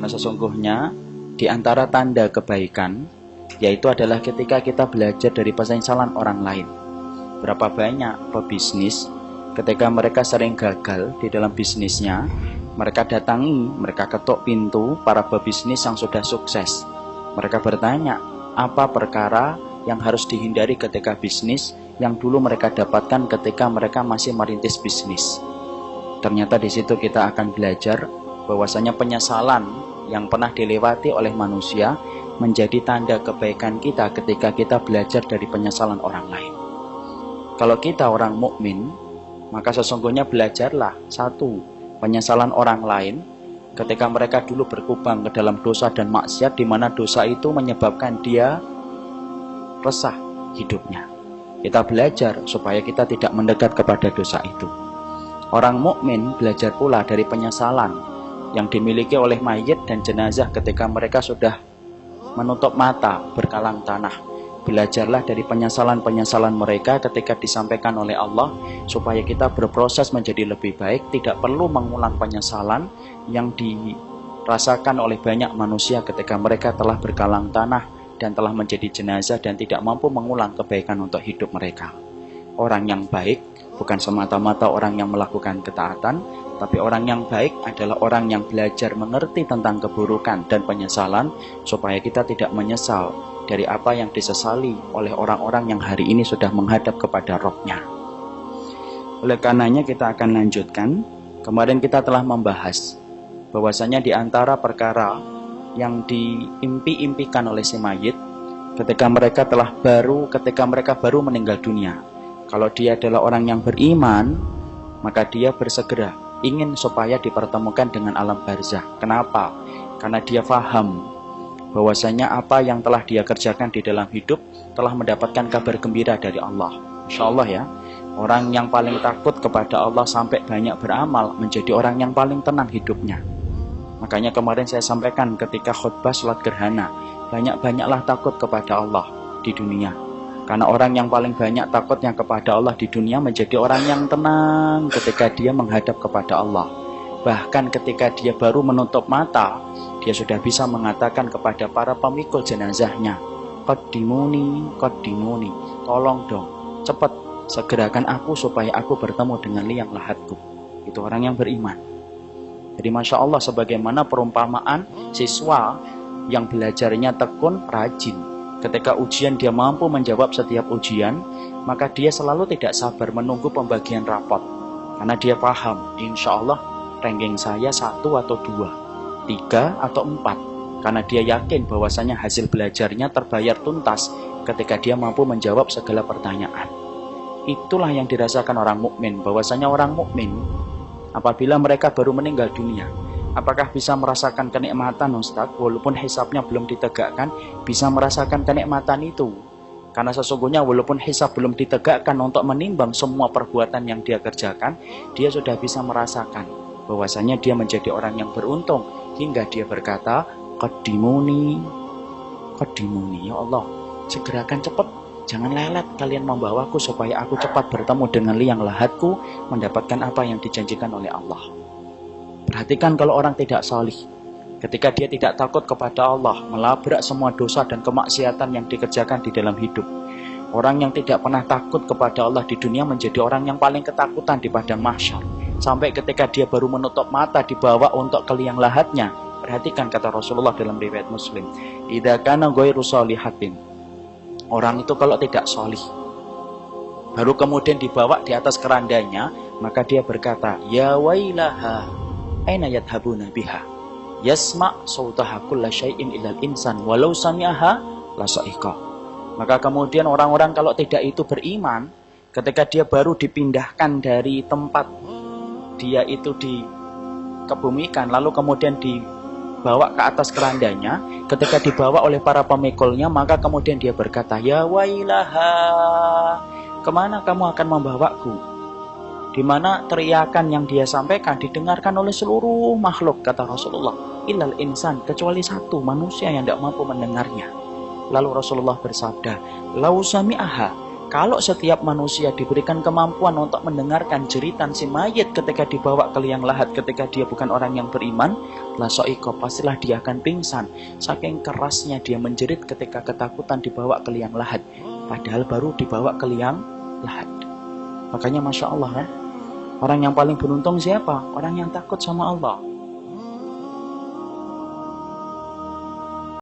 Karena sesungguhnya di antara tanda kebaikan yaitu adalah ketika kita belajar dari penyesalan orang lain. Berapa banyak pebisnis ketika mereka sering gagal di dalam bisnisnya, mereka datangi, mereka ketuk pintu para pebisnis yang sudah sukses. Mereka bertanya, apa perkara yang harus dihindari ketika bisnis yang dulu mereka dapatkan ketika mereka masih merintis bisnis. Ternyata di situ kita akan belajar bahwasanya penyesalan yang pernah dilewati oleh manusia menjadi tanda kebaikan kita ketika kita belajar dari penyesalan orang lain. Kalau kita orang mukmin, maka sesungguhnya belajarlah satu, penyesalan orang lain ketika mereka dulu berkubang ke dalam dosa dan maksiat, di mana dosa itu menyebabkan dia resah hidupnya. Kita belajar supaya kita tidak mendekat kepada dosa itu. Orang mukmin belajar pula dari penyesalan yang dimiliki oleh mayit dan jenazah ketika mereka sudah menutup mata berkalang tanah. Belajarlah dari penyesalan-penyesalan mereka ketika disampaikan oleh Allah supaya kita berproses menjadi lebih baik, tidak perlu mengulang penyesalan yang dirasakan oleh banyak manusia ketika mereka telah berkalang tanah dan telah menjadi jenazah dan tidak mampu mengulang kebaikan untuk hidup mereka. Orang yang baik bukan semata-mata orang yang melakukan ketaatan, tapi orang yang baik adalah orang yang belajar mengerti tentang keburukan dan penyesalan supaya kita tidak menyesal dari apa yang disesali oleh orang-orang yang hari ini sudah menghadap kepada Rabb-Nya. Oleh karenanya kita akan lanjutkan. Kemarin kita telah membahas bahwasanya di antara perkara yang diimpi-impikan oleh si mayit ketika mereka baru meninggal dunia. Kalau dia adalah orang yang beriman, maka dia bersegera ingin supaya dipertemukan dengan alam barzah. Kenapa? Karena dia faham bahwasanya apa yang telah dia kerjakan di dalam hidup telah mendapatkan kabar gembira dari Allah. Insya Allah ya, orang yang paling takut kepada Allah sampai banyak beramal menjadi orang yang paling tenang hidupnya. Makanya kemarin saya sampaikan ketika khutbah sholat gerhana, banyak-banyaklah takut kepada Allah di dunia. Karena orang yang paling banyak takutnya kepada Allah di dunia menjadi orang yang tenang ketika dia menghadap kepada Allah. Bahkan ketika dia baru menutup mata, dia sudah bisa mengatakan kepada para pemikul jenazahnya, Qaddimuni, qaddimuni, tolong dong, cepat segerakan aku supaya aku bertemu dengan liang lahatku. Itu orang yang beriman. Jadi Masya Allah, sebagaimana perumpamaan siswa yang belajarnya tekun, rajin. Ketika ujian dia mampu menjawab setiap ujian, maka dia selalu tidak sabar menunggu pembagian rapot. Karena dia paham, insya Allah ranking saya 1 atau 2, 3 atau 4. Karena dia yakin bahwasanya hasil belajarnya terbayar tuntas ketika dia mampu menjawab segala pertanyaan. Itulah yang dirasakan orang mukmin, bahwasanya orang mukmin apabila mereka baru meninggal dunia, apakah bisa merasakan kenikmatan Ustaz? Walaupun hisabnya belum ditegakkan, bisa merasakan kenikmatan itu. Karena sesungguhnya walaupun hisab belum ditegakkan untuk menimbang semua perbuatan yang dia kerjakan, dia sudah bisa merasakan bahwasanya dia menjadi orang yang beruntung. Hingga dia berkata, Qaddimuni, qaddimuni, ya Allah, segerakan cepat. Jangan lelet kalian membawaku supaya aku cepat bertemu dengan liang lahatku, mendapatkan apa yang dijanjikan oleh Allah. Perhatikan kalau orang tidak salih, ketika dia tidak takut kepada Allah, melabrak semua dosa dan kemaksiatan yang dikerjakan di dalam hidup. Orang yang tidak pernah takut kepada Allah di dunia menjadi orang yang paling ketakutan di padang mahsyar. Sampai ketika dia baru menutup mata dibawa untuk ke liang lahatnya. Perhatikan kata Rasulullah dalam riwayat Muslim, idza kana ghairu shalihatin. Orang itu kalau tidak solih, baru kemudian dibawa di atas kerandanya, maka dia berkata, ya wailaha, aina yadhabuna biha, yasma' sautaha kulla syai'in ilal insan, walau sami'aha lasa'iqa. Maka kemudian orang-orang kalau tidak itu beriman, ketika dia baru dipindahkan dari tempat dia itu dikebumikan, lalu kemudian dibawa ke atas kerandanya, ketika dibawa oleh para pemikulnya, maka kemudian dia berkata, ya wailaha, kemana kamu akan membawaku? Di mana teriakan yang dia sampaikan didengarkan oleh seluruh makhluk, kata Rasulullah, illal insan, kecuali satu manusia yang tidak mampu mendengarnya. Lalu Rasulullah bersabda, lau sami'aha, Kalau setiap manusia diberikan kemampuan untuk mendengarkan jeritan si mayit ketika dibawa ke liang lahat, ketika dia bukan orang yang beriman, lasoiko, pastilah dia akan pingsan. Saking kerasnya dia menjerit ketika ketakutan dibawa ke liang lahat, padahal baru dibawa ke liang lahat. Makanya Masya Allah ya, orang yang paling beruntung siapa? Orang yang takut sama Allah.